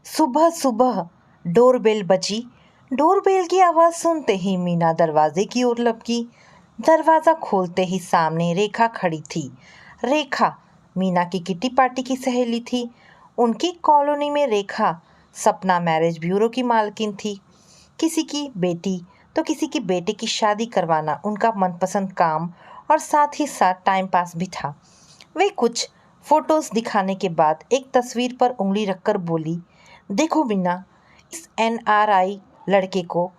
सुबह सुबह डोरबेल बजी। डोरबेल की आवाज़ सुनते ही मीना दरवाजे की ओर लपकी। दरवाज़ा खोलते ही सामने रेखा खड़ी थी। रेखा मीना की किट्टी पार्टी की सहेली थी। उनकी कॉलोनी में रेखा सपना मैरिज ब्यूरो की मालकिन थी। किसी की बेटी तो किसी की बेटे की शादी करवाना उनका मनपसंद काम और साथ ही साथ टाइम पास भी था। वे कुछ फोटोज दिखाने के बाद एक तस्वीर पर उंगली रखकर बोली, देखो मीना, इस एनआरआई लड़के को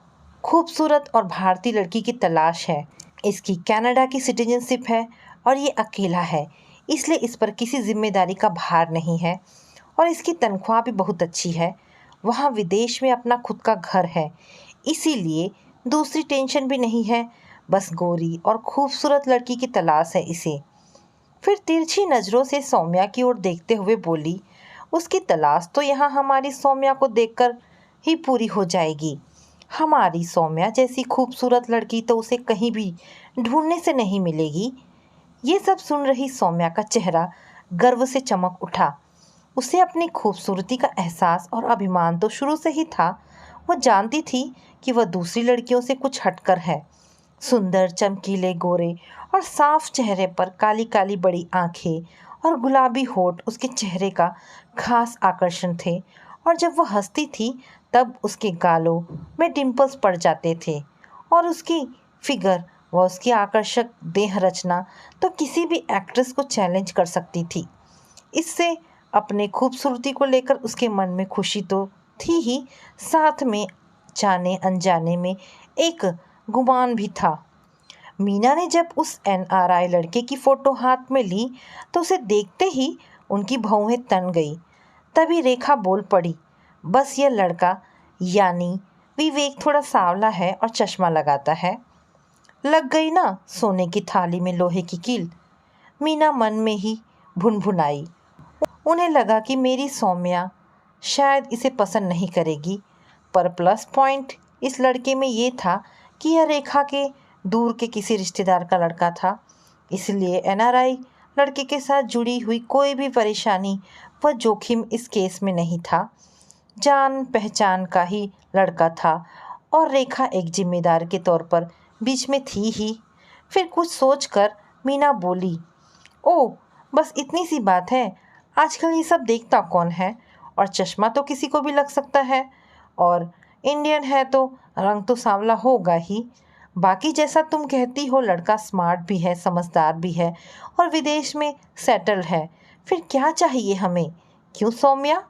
खूबसूरत और भारतीय लड़की की तलाश है। इसकी कनाडा की सिटीजनशिप है और ये अकेला है, इसलिए इस पर किसी जिम्मेदारी का भार नहीं है और इसकी तनख्वाह भी बहुत अच्छी है। वहाँ विदेश में अपना खुद का घर है, इसीलिए दूसरी टेंशन भी नहीं है। बस गोरी और खूबसूरत लड़की की तलाश है इसे। फिर तिरछी नज़रों से सौम्या की ओर देखते हुए बोली, उसकी तलाश तो यहाँ हमारी सौम्या को देखकर ही पूरी हो जाएगी। हमारी सौम्या जैसी खूबसूरत लड़की तो उसे कहीं भी ढूंढने से नहीं मिलेगी। ये सब सुन रही सौम्या का चेहरा गर्व से चमक उठा। उसे अपनी खूबसूरती का एहसास और अभिमान तो शुरू से ही था। वह जानती थी कि वह दूसरी लड़कियों से कुछ हटकर है। सुंदर, चमकीले, गोरे और साफ चेहरे पर काली काली बड़ी आंखें और गुलाबी होठ उसके चेहरे का खास आकर्षण थे। और जब वह हंसती थी तब उसके गालों में डिम्पल्स पड़ जाते थे। और उसकी फिगर व उसकी आकर्षक देह रचना तो किसी भी एक्ट्रेस को चैलेंज कर सकती थी। इससे अपने खूबसूरती को लेकर उसके मन में खुशी तो थी ही, साथ में जाने अनजाने में एक गुमान भी था। मीना ने जब उस एनआरआई लड़के की फ़ोटो हाथ में ली तो उसे देखते ही उनकी भौहें तन गई। तभी रेखा बोल पड़ी, बस यह लड़का यानी विवेक थोड़ा सांवला है और चश्मा लगाता है। लग गई ना सोने की थाली में लोहे की कील। मीना मन में ही भुनभुनाई। उन्हें लगा कि मेरी सौम्या शायद इसे पसंद नहीं करेगी, पर प्लस पॉइंट इस लड़के में ये था कि यह रेखा के दूर के किसी रिश्तेदार का लड़का था। इसलिए एनआरआई लड़के के साथ जुड़ी हुई कोई भी परेशानी व जोखिम इस केस में नहीं था। जान पहचान का ही लड़का था और रेखा एक जिम्मेदार के तौर पर बीच में थी ही। फिर कुछ सोचकर मीना बोली, ओह, बस इतनी सी बात है। आजकल ये सब देखता कौन है, और चश्मा तो किसी को भी लग सकता है, और इंडियन है तो रंग तो सांवला होगा ही। बाकी जैसा तुम कहती हो, लड़का स्मार्ट भी है, समझदार भी है और विदेश में सेटल है। फिर क्या चाहिए हमें, क्यों सौम्या?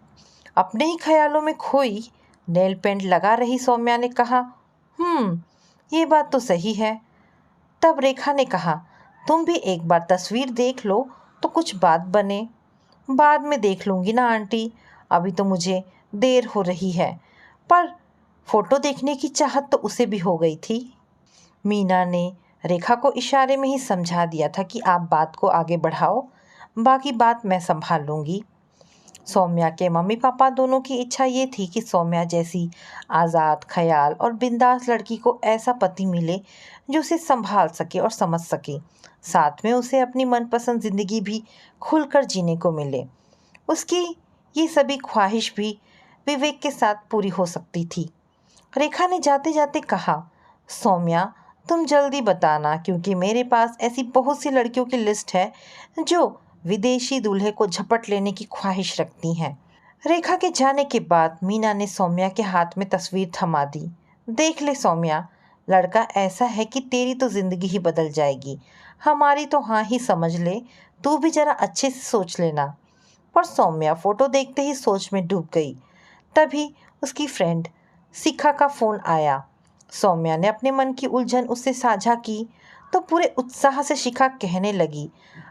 अपने ही ख्यालों में खोई नेल पेंट लगा रही सौम्या ने कहा, ये बात तो सही है। तब रेखा ने कहा, तुम भी एक बार तस्वीर देख लो तो कुछ बात बने। बाद में देख लूँगी ना आंटी, अभी तो मुझे देर हो रही है। पर फोटो देखने की चाहत तो उसे भी हो गई थी। मीना ने रेखा को इशारे में ही समझा दिया था कि आप बात को आगे बढ़ाओ, बाकी बात मैं संभाल लूँगी। सौम्या के मम्मी पापा दोनों की इच्छा ये थी कि सौम्या जैसी आज़ाद ख्याल और बिंदास लड़की को ऐसा पति मिले जो उसे संभाल सके और समझ सके, साथ में उसे अपनी मनपसंद ज़िंदगी भी खुलकर जीने को मिले। उसकी ये सभी ख्वाहिश भी विवेक के साथ पूरी हो सकती थी। रेखा ने जाते जाते कहा, सौम्या, तुम जल्दी बताना, क्योंकि मेरे पास ऐसी बहुत सी लड़कियों की लिस्ट है जो विदेशी दूल्हे को झपट लेने की ख्वाहिश रखती हैं। रेखा के जाने के बाद मीना ने सौम्या के हाथ में तस्वीर थमा दी। देख ले सौम्या, लड़का ऐसा है कि तेरी तो ज़िंदगी ही बदल जाएगी। हमारी तो हाँ ही समझ ले, तू भी ज़रा अच्छे से सोच लेना। पर सौम्या फ़ोटो देखते ही सोच में डूब गई। तभी उसकी फ्रेंड शिखा का फ़ोन आया। सौम्या ने अपने मन की उलझन उससे साझा की तो पूरे उत्साह से शिखा कहने लगी,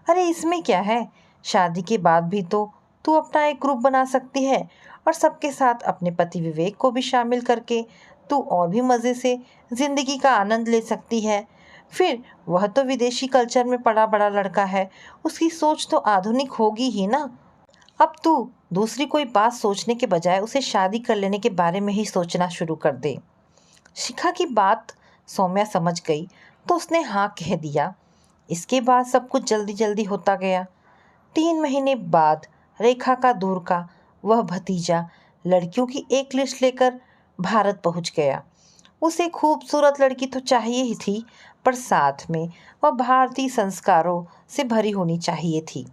अरे इसमें क्या है, शादी के बाद भी तो तू अपना एक ग्रुप बना सकती है और सबके साथ अपने पति विवेक को भी शामिल करके तू और भी मज़े से ज़िंदगी का आनंद ले सकती है। फिर वह तो विदेशी कल्चर में पड़ा बड़ा लड़का है, उसकी सोच तो आधुनिक होगी ही ना। अब तू दूसरी कोई बात सोचने के बजाय उसे शादी कर लेने के बारे में ही सोचना शुरू कर दे। शिखा की बात सौम्या समझ गई तो उसने हाँ कह दिया। इसके बाद सब कुछ जल्दी जल्दी होता गया। 3 महीने बाद रेखा का दूर का वह भतीजा लड़कियों की एक लिस्ट लेकर भारत पहुंच गया। उसे खूबसूरत लड़की तो चाहिए ही थी, पर साथ में वह भारतीय संस्कारों से भरी होनी चाहिए थी।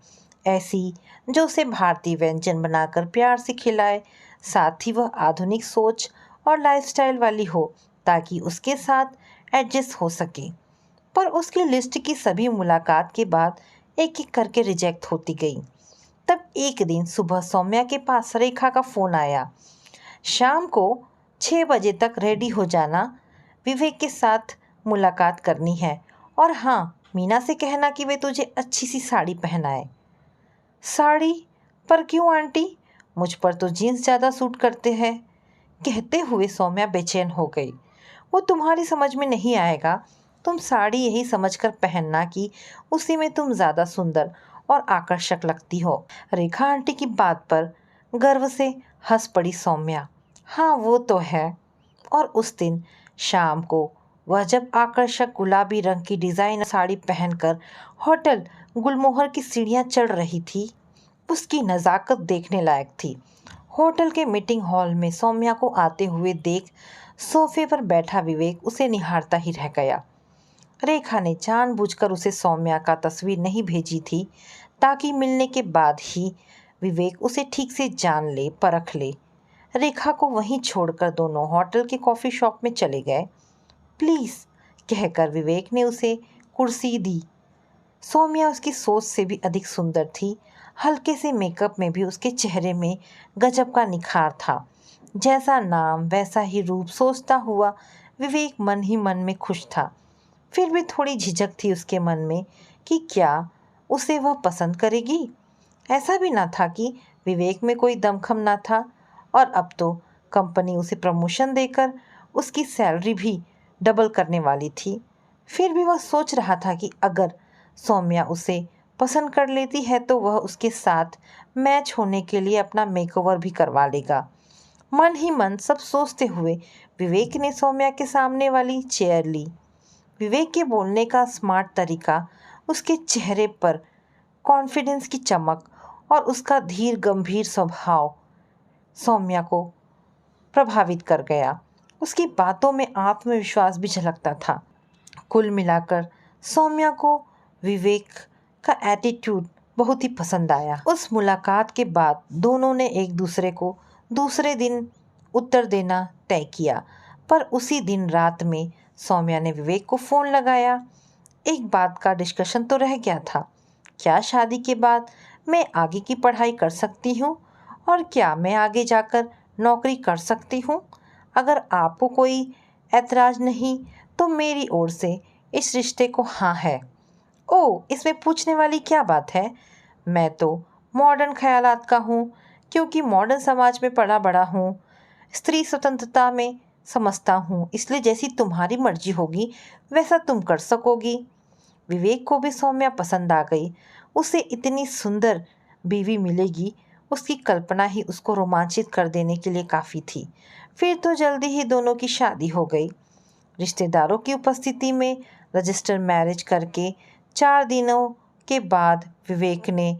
ऐसी जो उसे भारतीय व्यंजन बनाकर प्यार से खिलाए, साथ ही वह आधुनिक सोच और लाइफस्टाइल वाली हो ताकि उसके साथ एडजस्ट हो सके। पर उसकी लिस्ट की सभी मुलाकात के बाद एक एक करके रिजेक्ट होती गई। तब एक दिन सुबह सौम्या के पास रेखा का फ़ोन आया। शाम को 6 बजे तक रेडी हो जाना, विवेक के साथ मुलाकात करनी है। और हाँ, मीना से कहना कि वे तुझे अच्छी सी साड़ी पहनाए। साड़ी? पर क्यों आंटी? मुझ पर तो जीन्स ज़्यादा सूट करते हैं। कहते हुए सौम्या बेचैन हो गई। वो तुम्हारी समझ में नहीं आएगा। तुम साड़ी यही समझकर पहनना कि उसी में तुम ज़्यादा सुंदर और आकर्षक लगती हो। रेखा आंटी की बात पर गर्व से हंस पड़ी सौम्या। हाँ, वो तो है। और उस दिन शाम को वह जब आकर्षक गुलाबी रंग की डिज़ाइनर साड़ी पहनकर होटल गुलमोहर की सीढ़ियाँ चढ़ रही थी, उसकी नज़ाकत देखने लायक थी। होटल के मीटिंग हॉल में सौम्या को आते हुए देख सोफे पर बैठा विवेक उसे निहारता ही रह गया। रेखा ने जानबूझकर उसे सौम्या का तस्वीर नहीं भेजी थी ताकि मिलने के बाद ही विवेक उसे ठीक से जान ले, परख ले। रेखा को वहीं छोड़कर दोनों होटल के कॉफ़ी शॉप में चले गए। प्लीज़ कहकर विवेक ने उसे कुर्सी दी। सौम्या उसकी सोच से भी अधिक सुंदर थी। हल्के से मेकअप में भी उसके चेहरे में गजब का निखार था। जैसा नाम वैसा ही रूप सोचता हुआ विवेक मन ही मन में खुश था। फिर भी थोड़ी झिझक थी उसके मन में कि क्या उसे वह पसंद करेगी। ऐसा भी ना था कि विवेक में कोई दमखम ना था, और अब तो कंपनी उसे प्रमोशन देकर उसकी सैलरी भी डबल करने वाली थी। फिर भी वह सोच रहा था कि अगर सौम्या उसे पसंद कर लेती है तो वह उसके साथ मैच होने के लिए अपना मेकओवर भी करवा लेगा। मन ही मन सब सोचते हुए विवेक ने सौम्या के सामने वाली चेयर ली। विवेक के बोलने का स्मार्ट तरीका, उसके चेहरे पर कॉन्फिडेंस की चमक और उसका धीर गंभीर स्वभाव सौम्या को प्रभावित कर गया। उसकी बातों में आत्मविश्वास भी झलकता था। कुल मिलाकर सौम्या को विवेक का एटीट्यूड बहुत ही पसंद आया। उस मुलाकात के बाद दोनों ने एक दूसरे को दूसरे दिन उत्तर देना तय किया। पर उसी दिन रात में सौम्या ने विवेक को फ़ोन लगाया। एक बात का डिस्कशन तो रह गया था। क्या शादी के बाद मैं आगे की पढ़ाई कर सकती हूँ? और क्या मैं आगे जाकर नौकरी कर सकती हूँ? अगर आपको कोई ऐतराज़ नहीं तो मेरी ओर से इस रिश्ते को हाँ है। ओह, इसमें पूछने वाली क्या बात है? मैं तो मॉडर्न ख्यालात का हूँ, क्योंकि मॉडर्न समाज में पला बड़ा हूँ। स्त्री स्वतंत्रता में समझता हूँ, इसलिए जैसी तुम्हारी मर्जी होगी वैसा तुम कर सकोगी। विवेक को भी सौम्या पसंद आ गई। उसे इतनी सुंदर बीवी मिलेगी, उसकी कल्पना ही उसको रोमांचित कर देने के लिए काफ़ी थी। फिर तो जल्दी ही दोनों की शादी हो गई। रिश्तेदारों की उपस्थिति में रजिस्टर मैरिज करके 4 दिनों के बाद विवेक ने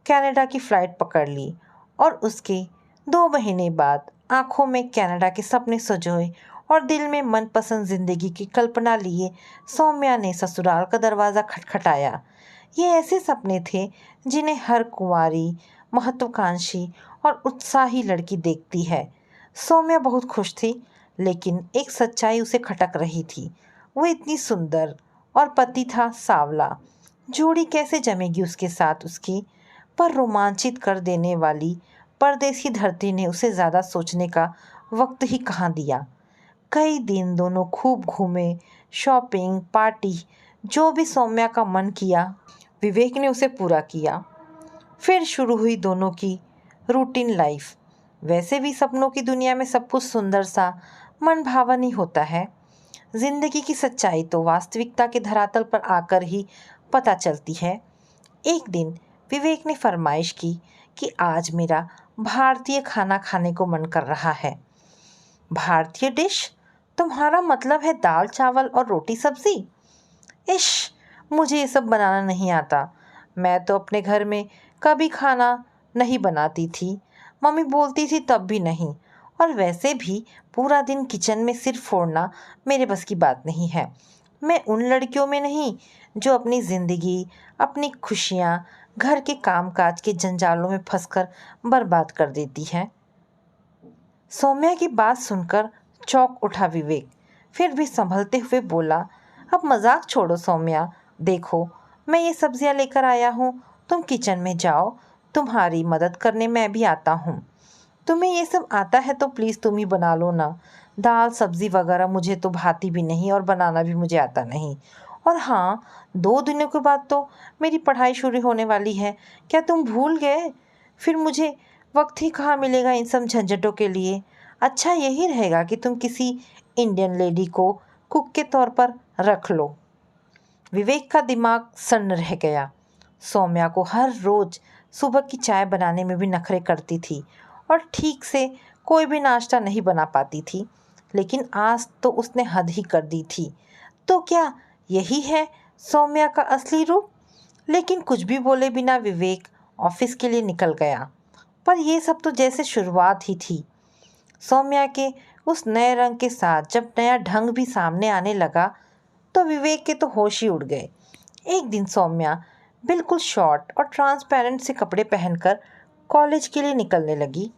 कनाडा की फ़्लाइट पकड़ ली, और उसके 2 महीने बाद आंखों में कनाडा के सपने सजोए और दिल में मनपसंद ज़िंदगी की कल्पना लिए सौम्या ने ससुराल का दरवाज़ा खटखटाया। ये ऐसे सपने थे जिन्हें हर कुंवारी, महत्वाकांक्षी और उत्साही लड़की देखती है। सौम्या बहुत खुश थी, लेकिन एक सच्चाई उसे खटक रही थी। वो इतनी सुंदर और पति था सांवला। जोड़ी कैसे जमेगी उसके साथ उसकी? पर रोमांचित कर देने वाली परदेसी धरती ने उसे ज़्यादा सोचने का वक्त ही कहाँ दिया। कई दिन दोनों खूब घूमे, शॉपिंग, पार्टी, जो भी सौम्या का मन किया विवेक ने उसे पूरा किया। फिर शुरू हुई दोनों की रूटीन लाइफ। वैसे भी सपनों की दुनिया में सब कुछ सुंदर सा मन भावन ही होता है। जिंदगी की सच्चाई तो वास्तविकता के धरातल पर आकर ही पता चलती है। एक दिन विवेक ने फरमाइश की कि आज मेरा भारतीय खाना खाने को मन कर रहा है। भारतीय डिश? तुम्हारा मतलब है दाल चावल और रोटी सब्जी? इश, मुझे ये सब बनाना नहीं आता। मैं तो अपने घर में कभी खाना नहीं बनाती थी। मम्मी बोलती थी तब भी नहीं। और वैसे भी पूरा दिन किचन में सिर फोड़ना मेरे बस की बात नहीं है। मैं उन लड़कियों में नहीं जो अपनी ज़िंदगी, अपनी खुशियाँ घर के कामकाज के जंजालों में फंसकर बर्बाद कर देती हैं। सौम्या की बात सुनकर चौंक उठा विवेक। फिर भी संभलते हुए बोला, अब मजाक छोड़ो सौम्या, देखो मैं ये सब्जियां लेकर आया हूँ, तुम किचन में जाओ, तुम्हारी मदद करने मैं भी आता हूँ। तुम्हें ये सब आता है तो प्लीज़ तुम ही बना लो ना। दाल सब्जी वगैरह मुझे तो भाती भी नहीं और बनाना भी मुझे आता नहीं। और हाँ, 2 दिनों के बाद तो मेरी पढ़ाई शुरू होने वाली है, क्या तुम भूल गए? फिर मुझे वक्त ही कहाँ मिलेगा इन सब झंझटों के लिए। अच्छा यही रहेगा कि तुम किसी इंडियन लेडी को कुक के तौर पर रख लो। विवेक का दिमाग सन्न रह गया। सौम्या को हर रोज सुबह की चाय बनाने में भी नखरे करती थी और ठीक से कोई भी नाश्ता नहीं बना पाती थी, लेकिन आज तो उसने हद ही कर दी थी। तो क्या यही है सौम्या का असली रूप? लेकिन कुछ भी बोले बिना विवेक ऑफिस के लिए निकल गया। पर यह सब तो जैसे शुरुआत ही थी। सौम्या के उस नए रंग के साथ जब नया ढंग भी सामने आने लगा तो विवेक के तो होश ही उड़ गए। एक दिन सौम्या बिल्कुल शॉर्ट और ट्रांसपेरेंट से कपड़े पहनकर कॉलेज के लिए निकलने लगी।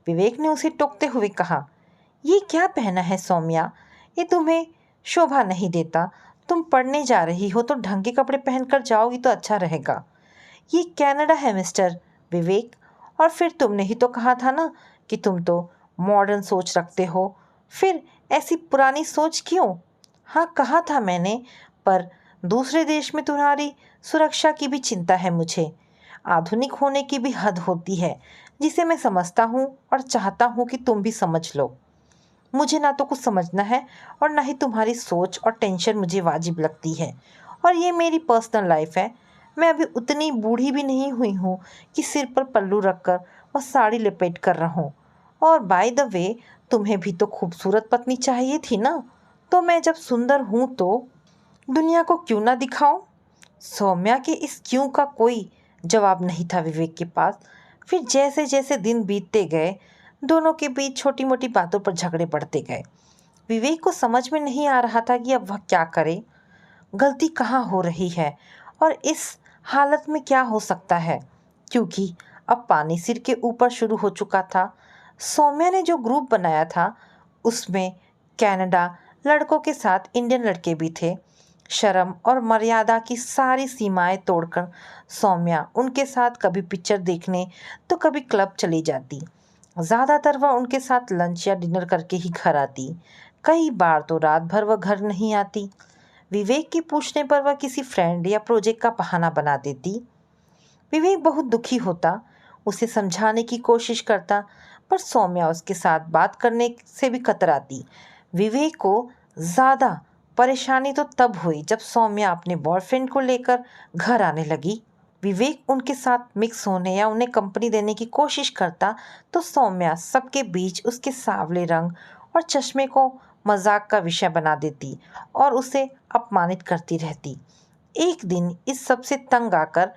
विवेक ने उसे टोकते हुए कहा, ये क्या पहना है सौम्या? ये तुम्हें शोभा नहीं देता। तुम पढ़ने जा रही हो तो ढंग के कपड़े पहनकर जाओगी तो अच्छा रहेगा। ये कनाडा है मिस्टर विवेक। और फिर तुमने ही तो कहा था ना कि तुम तो मॉडर्न सोच रखते हो, फिर ऐसी पुरानी सोच क्यों? हाँ कहा था मैंने, पर दूसरे देश में तुम्हारी सुरक्षा की भी चिंता है मुझे। आधुनिक होने की भी हद होती है, जिसे मैं समझता हूँ और चाहता हूँ कि तुम भी समझ लो। मुझे ना तो कुछ समझना है और ना ही तुम्हारी सोच और टेंशन मुझे वाजिब लगती है। और ये मेरी पर्सनल लाइफ है। मैं अभी उतनी बूढ़ी भी नहीं हुई हूँ कि सिर पर पल्लू रखकर और साड़ी लपेट कर रहूँ। और बाय द वे, तुम्हें भी तो खूबसूरत पत्नी चाहिए थी ना, तो मैं जब सुंदर हूँ तो दुनिया को क्यों ना दिखाऊं? सौम्या के इस क्यों का कोई जवाब नहीं था विवेक के पास। फिर जैसे जैसे दिन बीतते गए, दोनों के बीच छोटी मोटी बातों पर झगड़े बढ़ते गए। विवेक को समझ में नहीं आ रहा था कि अब वह क्या करे, गलती कहाँ हो रही है और इस हालत में क्या हो सकता है, क्योंकि अब पानी सिर के ऊपर शुरू हो चुका था। सौम्या ने जो ग्रुप बनाया था उसमें कनाडा लड़कों के साथ इंडियन लड़के भी थे। शर्म और मर्यादा की सारी सीमाएं तोड़कर सौम्या उनके साथ कभी पिक्चर देखने तो कभी क्लब चली जाती। ज़्यादातर वह उनके साथ लंच या डिनर करके ही घर आती। कई बार तो रात भर वह घर नहीं आती। विवेक के पूछने पर वह किसी फ्रेंड या प्रोजेक्ट का बहाना बना देती। विवेक बहुत दुखी होता, उसे समझाने की कोशिश करता, पर सौम्या उसके साथ बात करने से भी कतराती। विवेक को ज़्यादा परेशानी तो तब हुई जब सौम्या अपने बॉयफ्रेंड को लेकर घर आने लगी। विवेक उनके साथ मिक्स होने या उन्हें कंपनी देने की कोशिश करता तो सौम्या सबके बीच उसके सांवले रंग और चश्मे को मजाक का विषय बना देती और उसे अपमानित करती रहती। एक दिन इस सब से तंग आकर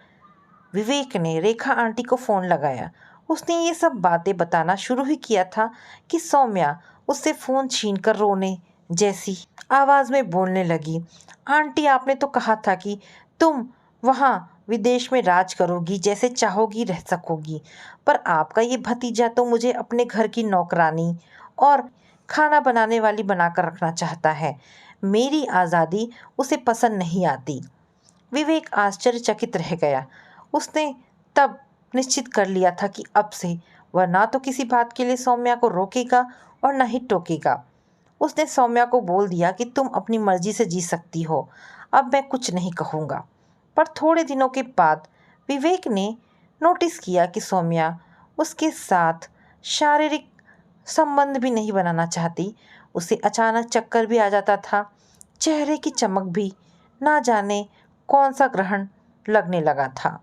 विवेक ने रेखा आंटी को फ़ोन लगाया। उसने ये सब बातें बताना शुरू ही किया था कि सौम्या उससे फ़ोन छीनकर रोने जैसी आवाज़ में बोलने लगी, आंटी आपने तो कहा था कि तुम वहाँ विदेश में राज करोगी, जैसे चाहोगी रह सकोगी, पर आपका ये भतीजा तो मुझे अपने घर की नौकरानी और खाना बनाने वाली बनाकर रखना चाहता है। मेरी आज़ादी उसे पसंद नहीं आती। विवेक आश्चर्यचकित रह गया। उसने तब निश्चित कर लिया था कि अब से वह ना तो किसी बात के लिए सौम्या को रोकेगा और ना ही टोकेगा। उसने सौम्या को बोल दिया कि तुम अपनी मर्जी से जी सकती हो, अब मैं कुछ नहीं कहूँगा। पर थोड़े दिनों के बाद विवेक ने नोटिस किया कि सौम्या उसके साथ शारीरिक संबंध भी नहीं बनाना चाहती। उसे अचानक चक्कर भी आ जाता था। चेहरे की चमक भी ना जाने कौन सा ग्रहण लगने लगा था।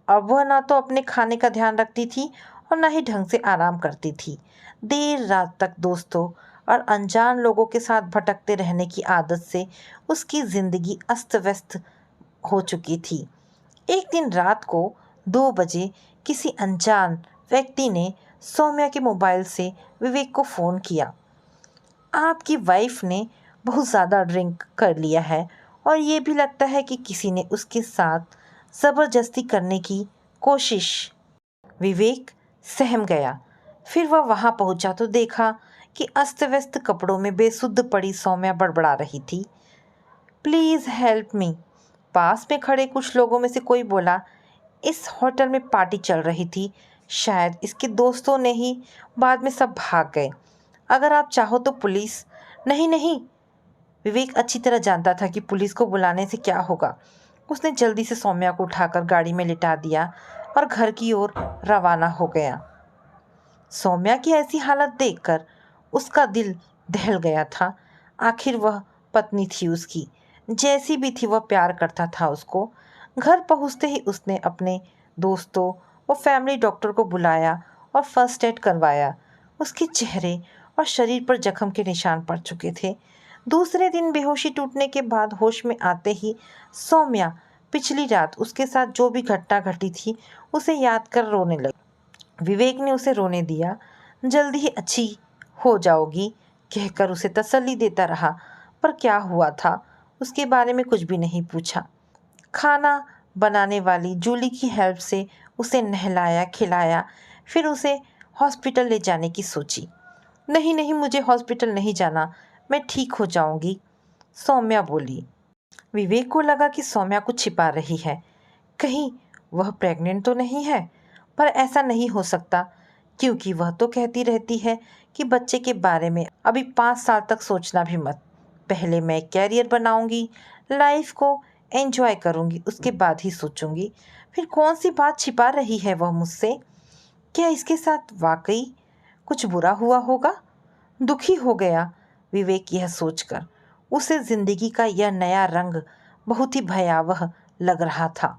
अब वह ना तो अपने खाने का ध्यान रखती थी और ना ही ढंग से आराम करती थी। देर रात तक दोस्तों और अनजान लोगों के साथ भटकते रहने की आदत से उसकी ज़िंदगी अस्त व्यस्त हो चुकी थी। एक दिन रात को 2 बजे किसी अनजान व्यक्ति ने सौम्या के मोबाइल से विवेक को फ़ोन किया। आपकी वाइफ ने बहुत ज़्यादा ड्रिंक कर लिया है और ये भी लगता है कि किसी ने उसके साथ ज़बरदस्ती करने की कोशिश। विवेक सहम गया। फिर वह वहाँ पहुँचा तो देखा कि अस्त व्यस्त कपड़ों में बेसुध पड़ी सौम्या बड़बड़ा रही थी। Please help me. पास में खड़े कुछ लोगों में से कोई बोला, इस होटल में पार्टी चल रही थी, शायद इसके दोस्तों ने ही, बाद में सब भाग गए। अगर आप चाहो तो पुलिस। नहीं नहीं, विवेक अच्छी तरह जानता था कि पुलिस को बुलाने से क्या होगा। उसने जल्दी से सौम्या को उठाकर गाड़ी में लिटा दिया और घर की ओर रवाना हो गया। सौम्या की ऐसी हालत देखकर उसका दिल दहल गया था। आखिर वह पत्नी थी उसकी, जैसी भी थी वह प्यार करता था उसको। घर पहुंचते ही उसने अपने दोस्तों व फैमिली डॉक्टर को बुलाया और फर्स्ट एड करवाया। उसके चेहरे और शरीर पर जख्म के निशान पड़ चुके थे। दूसरे दिन बेहोशी टूटने के बाद होश में आते ही सौम्या पिछली रात उसके साथ जो भी घटना घटी थी उसे याद कर रोने लगी। विवेक ने उसे रोने दिया। जल्दी ही अच्छी हो जाओगी कहकर उसे तसल्ली देता रहा, पर क्या हुआ था उसके बारे में कुछ भी नहीं पूछा। खाना बनाने वाली जूली की हेल्प से उसे नहलाया खिलाया, फिर उसे हॉस्पिटल ले जाने की सोची। नहीं नहीं, मुझे हॉस्पिटल नहीं जाना, मैं ठीक हो जाऊंगी, सौम्या बोली। विवेक को लगा कि सौम्या कुछ छिपा रही है। कहीं वह प्रेग्नेंट तो नहीं है, पर ऐसा नहीं हो सकता क्योंकि वह तो कहती रहती है कि बच्चे के बारे में अभी 5 साल तक सोचना भी मत। पहले मैं कैरियर बनाऊंगी, लाइफ को एंजॉय करूंगी, उसके बाद ही सोचूंगी। फिर कौन सी बात छिपा रही है वह मुझसे? क्या इसके साथ वाकई कुछ बुरा हुआ होगा? दुखी हो गया विवेक यह सोचकर। उसे जिंदगी का यह नया रंग बहुत ही भयावह लग रहा था।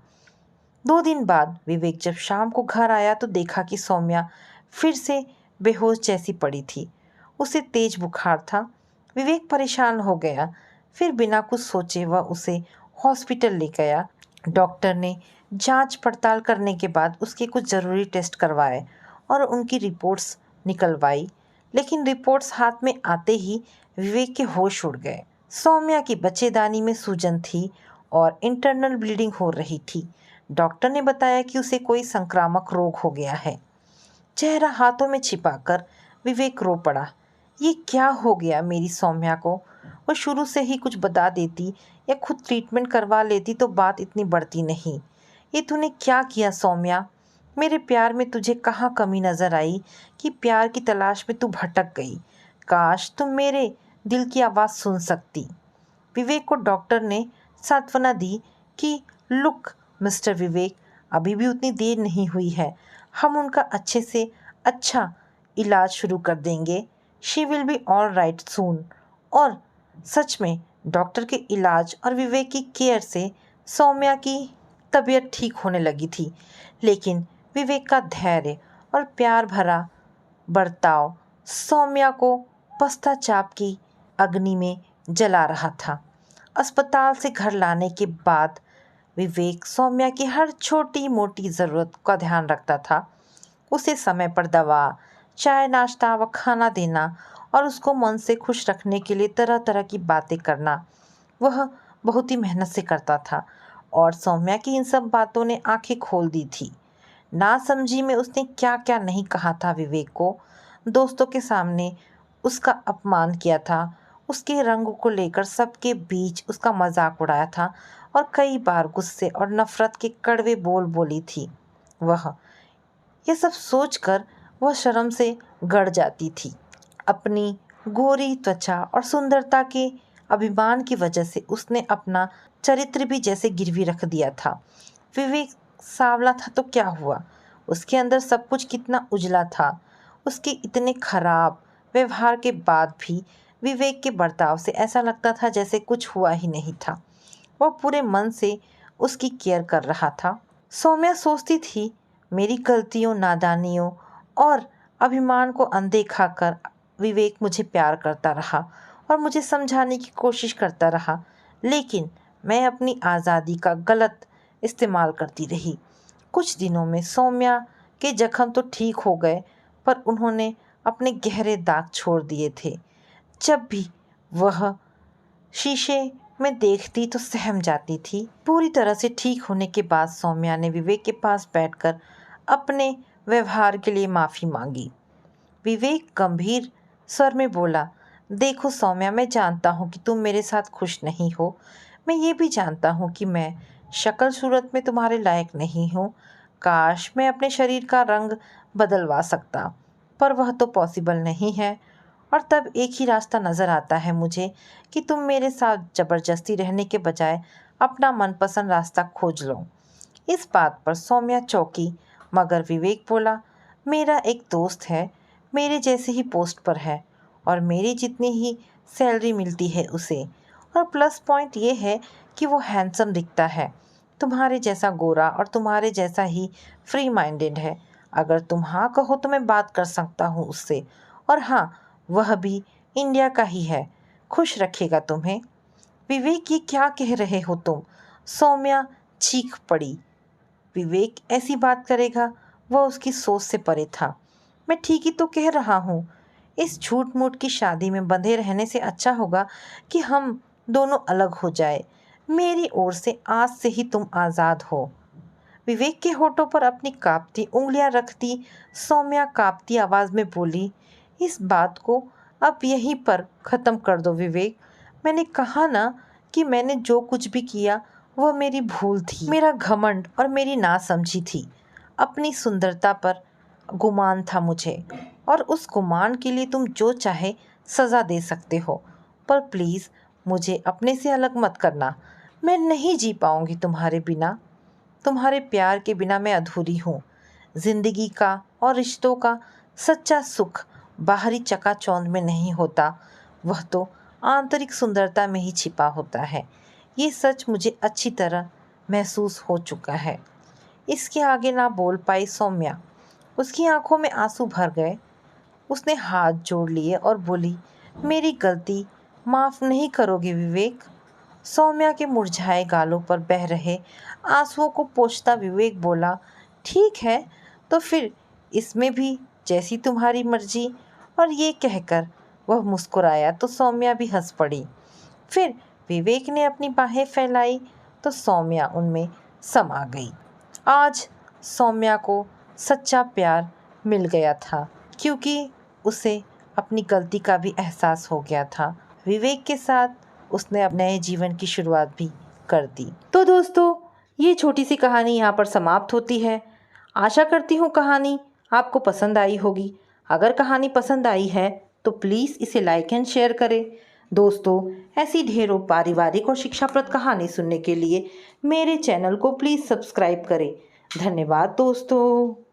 2 दिन बाद विवेक जब शाम को घर आया तो देखा कि सौम्या फिर से बेहोश जैसी पड़ी थी। उसे तेज बुखार था। विवेक परेशान हो गया। फिर बिना कुछ सोचे वह उसे हॉस्पिटल ले गया। डॉक्टर ने जांच पड़ताल करने के बाद उसके कुछ ज़रूरी टेस्ट करवाए और उनकी रिपोर्ट्स निकलवाई। लेकिन रिपोर्ट्स हाथ में आते ही विवेक के होश उड़ गए। सौम्या की बच्चेदानी में सूजन थी और इंटरनल ब्लीडिंग हो रही थी। डॉक्टर ने बताया कि उसे कोई संक्रामक रोग हो गया है। चेहरा हाथों में छिपाकर विवेक रो पड़ा। ये क्या हो गया मेरी सौम्या को? वो शुरू से ही कुछ बता देती या खुद ट्रीटमेंट करवा लेती तो बात इतनी बढ़ती नहीं। ये तूने क्या किया सौम्या? मेरे प्यार में तुझे कहाँ कमी नज़र आई कि प्यार की तलाश में तू भटक गई? काश तुम मेरे दिल की आवाज़ सुन सकती। विवेक को डॉक्टर ने सांत्वना दी कि लुक मिस्टर विवेक, अभी भी उतनी देर नहीं हुई है, हम उनका अच्छे से अच्छा इलाज शुरू कर देंगे। She will be all right soon. और सच में डॉक्टर के इलाज और विवेक की केयर से सौम्या की तबीयत ठीक होने लगी थी। लेकिन विवेक का धैर्य और प्यार भरा बर्ताव सौम्या को पश्चाताप की अग्नि में जला रहा था। अस्पताल से घर लाने के बाद विवेक सौम्या की हर छोटी मोटी ज़रूरत का ध्यान रखता था। उसे समय पर दवा, चाय, नाश्ता व खाना देना और उसको मन से खुश रखने के लिए तरह तरह की बातें करना वह बहुत ही मेहनत से करता था। और सौम्या की इन सब बातों ने आंखें खोल दी थी। नासमझी में उसने क्या क्या नहीं कहा था विवेक को। दोस्तों के सामने उसका अपमान किया था, उसके रंग को लेकर सबके बीच उसका मजाक उड़ाया था और कई बार गुस्से और नफरत के कड़वे बोल बोली थी। वह ये सब सोचकर वह शर्म से गड़ जाती थी। अपनी गोरी त्वचा और सुंदरता के अभिमान की वजह से उसने अपना चरित्र भी जैसे गिरवी रख दिया था। विवेक सांवला था तो क्या हुआ, उसके अंदर सब कुछ कितना उजला था। उसके इतने खराब व्यवहार के बाद भी विवेक के बर्ताव से ऐसा लगता था जैसे कुछ हुआ ही नहीं था। वह पूरे मन से उसकी केयर कर रहा था। सौम्या सोचती थी, मेरी गलतियों, नादानियों और अभिमान को अनदेखा कर विवेक मुझे प्यार करता रहा और मुझे समझाने की कोशिश करता रहा, लेकिन मैं अपनी आज़ादी का गलत इस्तेमाल करती रही। कुछ दिनों में सौम्या के जख्म तो ठीक हो गए, पर उन्होंने अपने गहरे दाग छोड़ दिए थे। जब भी वह शीशे में देखती तो सहम जाती थी। पूरी तरह से ठीक होने के बाद सौम्या ने विवेक के पास बैठकर अपने व्यवहार के लिए माफ़ी मांगी। विवेक गंभीर स्वर में बोला, देखो सौम्या, मैं जानता हूँ कि तुम मेरे साथ खुश नहीं हो। मैं ये भी जानता हूँ कि मैं शक्ल सूरत में तुम्हारे लायक नहीं हूँ। काश मैं अपने शरीर का रंग बदलवा सकता, पर वह तो पॉसिबल नहीं है। और तब एक ही रास्ता नज़र आता है मुझे कि तुम मेरे साथ ज़बरदस्ती रहने के बजाय अपना मनपसंद रास्ता खोज लो। इस बात पर सौम्या चौंकी, मगर विवेक बोला, मेरा एक दोस्त है, मेरे जैसे ही पोस्ट पर है और मेरी जितनी ही सैलरी मिलती है उसे। और प्लस पॉइंट ये है कि वो हैंडसम दिखता है, तुम्हारे जैसा गोरा और तुम्हारे जैसा ही फ्री माइंडेड है। अगर तुम हाँ कहो तो मैं बात कर सकता हूँ उससे, और हाँ, वह भी इंडिया का ही है। खुश रखेगा तुम्हें। विवेक, ये क्या कह रहे हो तुम? सौम्या चीख पड़ी। विवेक ऐसी बात करेगा, वह उसकी सोच से परे था। मैं ठीक ही तो कह रहा हूँ। इस झूठ मूठ की शादी में बंधे रहने से अच्छा होगा कि हम दोनों अलग हो जाए। मेरी ओर से आज से ही तुम आज़ाद हो। विवेक के होठों पर अपनी कांपती उंगलियां रखती सौम्या कांपती आवाज़ में बोली, इस बात को अब यहीं पर ख़त्म कर दो विवेक। मैंने कहा ना कि मैंने जो कुछ भी किया वह मेरी भूल थी, मेरा घमंड और मेरी नासमझी थी। अपनी सुंदरता पर गुमान था मुझे, और उस गुमान के लिए तुम जो चाहे सज़ा दे सकते हो, पर प्लीज़ मुझे अपने से अलग मत करना। मैं नहीं जी पाऊँगी तुम्हारे बिना। तुम्हारे प्यार के बिना मैं अधूरी हूँ। जिंदगी का और रिश्तों का सच्चा सुख बाहरी चकाचौंध में नहीं होता, वह तो आंतरिक सुंदरता में ही छिपा होता है। ये सच मुझे अच्छी तरह महसूस हो चुका है। इसके आगे ना बोल पाई सौम्या। उसकी आंखों में आंसू भर गए। उसने हाथ जोड़ लिए और बोली, मेरी गलती माफ़ नहीं करोगे विवेक? सौम्या के मुरझाए गालों पर बह रहे आंसुओं को पोंछता विवेक बोला, ठीक है, तो फिर इसमें भी जैसी तुम्हारी मर्जी। और ये कहकर वह मुस्कुराया तो सौम्या भी हंस पड़ी। फिर विवेक ने अपनी बाहें फैलाई तो सौम्या उनमें समा गई। आज सौम्या को सच्चा प्यार मिल गया था, क्योंकि उसे अपनी गलती का भी एहसास हो गया था। विवेक के साथ उसने अब नए जीवन की शुरुआत भी कर दी। तो दोस्तों, ये छोटी सी कहानी यहाँ पर समाप्त होती है। आशा करती हूँ कहानी आपको पसंद आई होगी। अगर कहानी पसंद आई है तो प्लीज़ इसे लाइक एंड शेयर करें। दोस्तों, ऐसी ढेरों पारिवारिक और शिक्षाप्रद कहानी सुनने के लिए मेरे चैनल को प्लीज़ सब्सक्राइब करें। धन्यवाद दोस्तों।